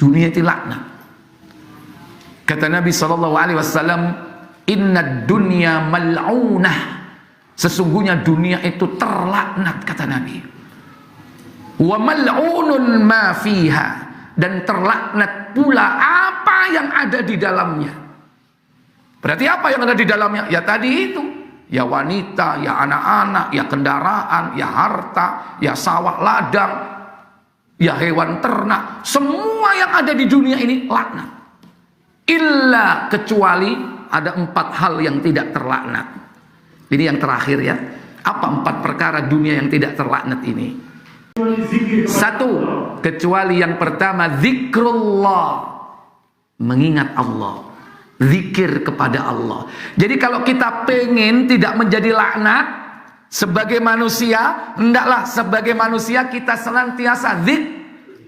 Dunia itu laknat. Kata Nabi SAW, inna dunya mal'unah. Sesungguhnya dunia itu terlaknat, kata Nabi. Wa mal'unun ma fiha, dan terlaknat pula apa yang ada di dalamnya. Berarti apa yang ada di dalamnya? Ya tadi itu, ya wanita, ya anak-anak, ya kendaraan, ya harta, ya sawah ladang, ya hewan ternak. Semua yang ada di dunia ini laknat. Illa, kecuali ada 4 hal yang tidak terlaknat. Ini yang terakhir ya. Apa 4 perkara dunia yang tidak terlaknat ini? 1, kecuali yang pertama zikrullah, mengingat Allah, zikir kepada Allah. Jadi kalau kita pengen tidak menjadi laknat sebagai manusia, hendaklah sebagai manusia kita senantiasa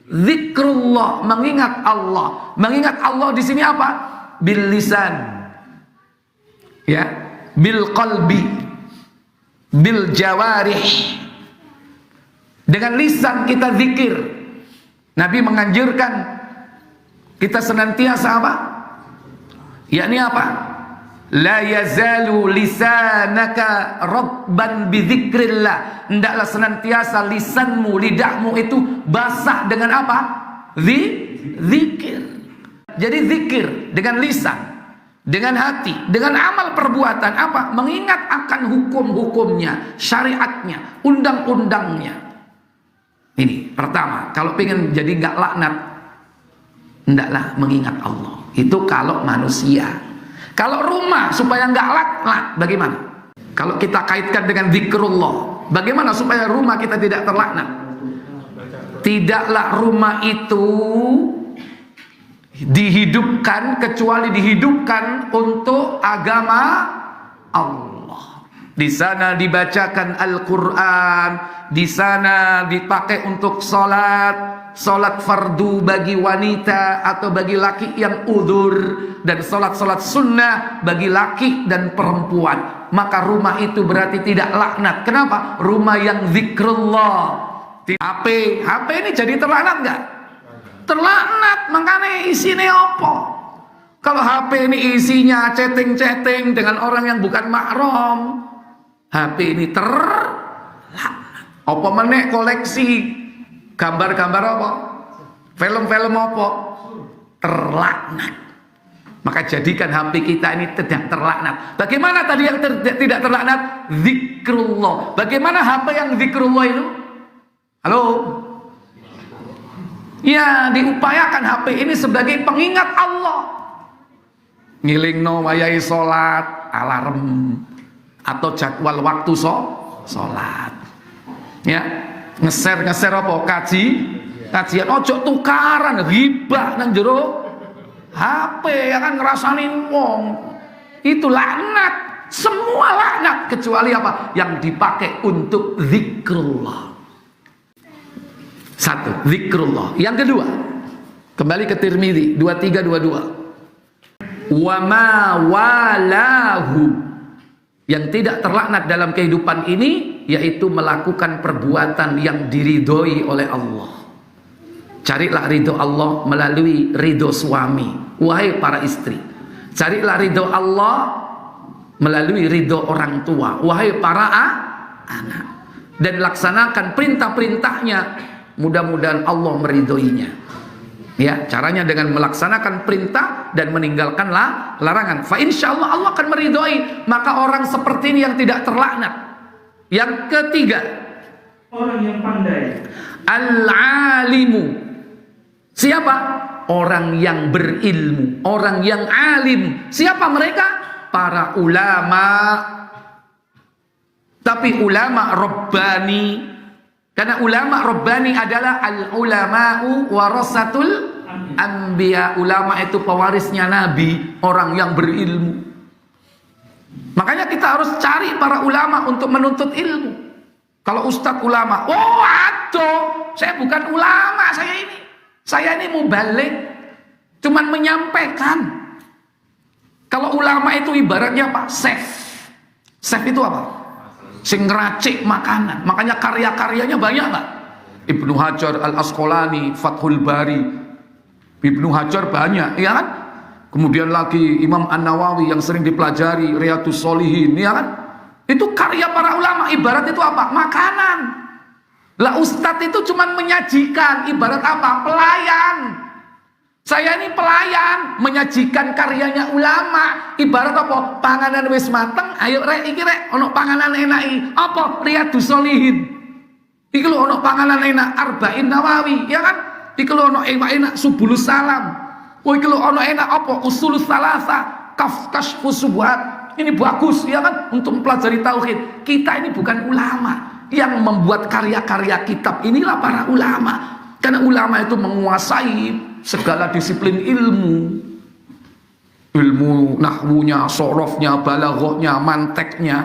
zikrullah, mengingat Allah. Mengingat Allah di sini apa? Bil lisan, ya, bil qalbi, bil jawarih. Dengan lisan kita zikir. Nabi menganjurkan kita senantiasa apa? Yakni apa? La yazalu lisanaka rabban bidzikrillah. Hendaklah senantiasa lisanmu, lidahmu itu basah dengan apa? Zikir. Jadi zikir dengan lisan, dengan hati, dengan amal perbuatan apa? Mengingat akan hukum-hukumnya, syariatnya, undang-undangnya. Ini pertama, kalau pengen jadi nggak laknat, hendaklah mengingat Allah. Itu kalau manusia. Kalau rumah supaya nggak laknat, bagaimana? Kalau kita kaitkan dengan zikrullah, bagaimana supaya rumah kita tidak terlaknat? Tidaklah rumah itu dihidupkan kecuali dihidupkan untuk agama Allah. Di sana dibacakan Al-Quran, di sana dipakai untuk sholat fardu bagi wanita atau bagi laki yang udzur, dan sholat sunnah bagi laki dan perempuan. Maka rumah itu berarti tidak laknat. Kenapa? Rumah yang zikrullah. HP ini jadi terlaknat nggak? Terlaknat. Makanya isinya apa? Kalau HP ini isinya chatting dengan orang yang bukan mahram, HP ini terlaknat. Apa menek koleksi gambar-gambar apa? Film-film apa? Terlaknat. Maka jadikan HP kita ini tidak terlaknat. Bagaimana tadi yang tidak terlaknat? Zikrullah. Bagaimana HP yang zikrullah itu? Halo? Ya, diupayakan HP ini sebagai pengingat Allah. Ngilingno wayahe salat, alarm, atau jadwal waktu salat. Ya, ngeser apa? Kajian. Ojo tukaran ghibah nang jero HP, ya kan, ngerasani wong. Itu laknat. Semua laknat kecuali apa? Yang dipakai untuk zikrullah. 1, zikrullah. Yang kedua, kembali ke Tirmidzi 2322. Wa ma walahu, yang tidak terlaknat dalam kehidupan ini yaitu melakukan perbuatan yang diridhoi oleh Allah. Carilah ridho Allah melalui ridho suami, wahai para istri. Carilah ridho Allah melalui ridho orang tua, wahai para anak. Dan laksanakan perintah-perintahnya, mudah-mudahan Allah meridhoinya. Ya, caranya dengan melaksanakan perintah dan meninggalkan larangan. Fa insyaallah Allah akan meridhoi. Maka orang seperti ini yang tidak terlaknat. Yang ketiga, orang yang pandai. Al-alimu. Siapa? Orang yang berilmu, orang yang alim. Siapa mereka? Para ulama. Tapi ulama rabbani. Karena ulama rabbani adalah al-ulama'u warasatul anbiya. Ulama itu pewarisnya nabi, orang yang berilmu. Makanya kita harus cari para ulama untuk menuntut ilmu. Kalau ustadz ulama, oh aduh, saya bukan ulama, saya ini mubalik, cuman menyampaikan. Kalau ulama itu ibaratnya apa? Chef itu apa? Sing ngeracik makanan. Makanya karya-karyanya banyak nggak? Ibnu Hajar Al-Asqalani, Fathul Bari, Ibnu Hajar banyak, ya kan? Kemudian lagi Imam An-Nawawi yang sering dipelajari, Riyadhus Shalihin, ya kan? Itu karya para ulama. Ibarat itu apa? Makanan. Lah ustadz itu cuman menyajikan. Ibarat apa? Pelayan. Saya ini pelayan, menyajikan karyanya ulama. Ibarat apa? Panganan wis mateng, ayo rek iki rek ono panganan enak apa? Riyadhus Shalihin. Iki lho ono panganan enak Arba'in Nawawi, ya kan? Iki lho ono enak Subulus Salam. Oh iki lho ono enak apa? Usulus Salasa, Kashfus Syubhat. Ini bagus, ya kan? Untuk mempelajari tauhid. Kita ini bukan ulama. Yang membuat karya-karya kitab inilah para ulama. Karena ulama itu menguasai segala disiplin ilmu nahwunya, sorofnya, balaghahnya, manteknya,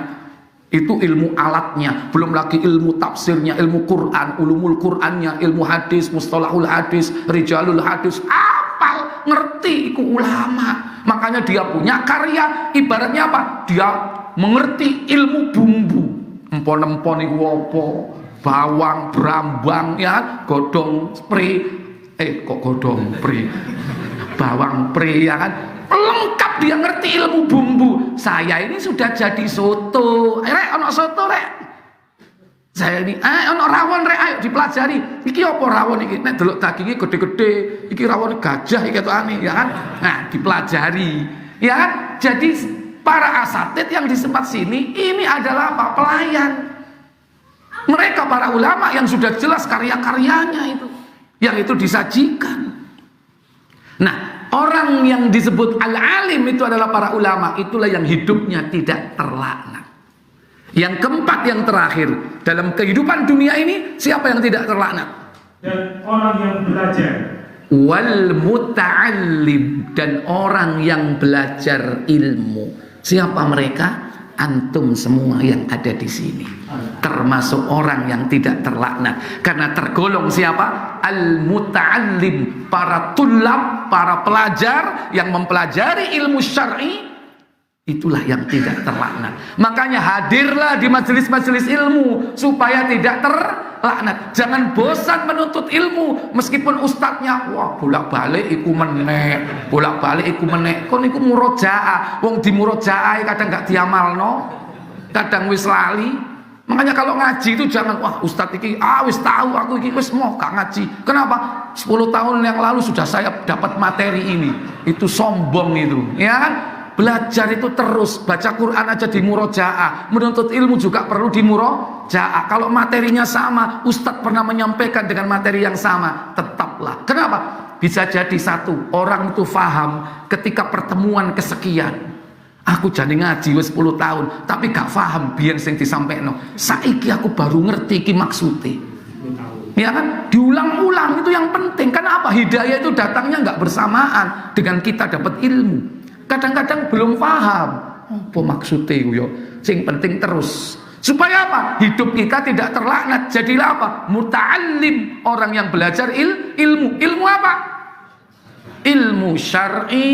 itu ilmu alatnya, belum lagi ilmu tafsirnya, ilmu Quran, ulumul Qurannya, ilmu hadis, mustalahul hadis, rijalul hadis, apal, ngerti, itu ulama. Makanya dia punya karya, ibaratnya apa? Dia mengerti ilmu bumbu, empon-empon itu apa, bawang, brambang, ya, godong spray, kok godong pre, bawang pre, ya kan, lengkap dia ngerti ilmu bumbu. Saya ini sudah jadi soto, rek ono soto rek, saya ini ono rawon rek, ayo dipelajari. Iki apa rawon iki? Nek delok dagingnya gede-gede, iki rawon gajah iki ketok aneh, ya kan? Nah dipelajari, ya kan? Jadi para asatid yang di tempat sini ini adalah apa? Pelayan. Mereka para ulama yang sudah jelas karya-karyanya itu, yang itu disajikan. Nah, orang yang disebut al-alim itu adalah para ulama. Itulah yang hidupnya tidak terlaknat. Yang keempat, yang terakhir, dalam kehidupan dunia ini, siapa yang tidak terlaknat? Dan orang yang belajar. Wal muta'allim, dan orang yang belajar ilmu. Siapa mereka? Antum semua yang ada di sini, termasuk orang yang tidak terlaknat, karena tergolong siapa? Al-muta'allim, para tulab, para pelajar yang mempelajari ilmu syar'i, itulah yang tidak terlaknat. Makanya hadirlah di majelis-majelis ilmu supaya tidak terlaknat. Jangan bosan menuntut ilmu meskipun ustadznya wah bolak-balik iku menek, bolak-balik iku menek. Kon iku murojaah, wong di murojaah kadang gak diamalno, kadang wis lali. Makanya kalau ngaji itu jangan wah ustadz iki wis tahu aku iki wis mau gak ngaji. Kenapa? 10 tahun yang lalu sudah saya dapat materi ini. Itu sombong itu, ya kan? Belajar itu terus, baca Quran aja di murojaah, menuntut ilmu juga perlu di murojaah. Kalau materinya sama, ustadz pernah menyampaikan dengan materi yang sama, tetaplah. Kenapa? Bisa jadi satu, orang itu faham ketika pertemuan kesekian. Aku jadi ngaji wis 10 tahun, tapi gak faham biyen sing disampaikan. Saiki aku baru ngerti ki maksudnya. Ya kan? Diulang-ulang itu yang penting. Karena apa? Hidayah itu datangnya nggak bersamaan dengan kita dapat ilmu. Kadang-kadang belum paham apa maksudnya yo. Sing penting terus. Supaya apa? Hidup kita tidak terlaknat. Jadilah apa? Muta'allim, orang yang belajar ilmu. Ilmu apa? Ilmu syar'i.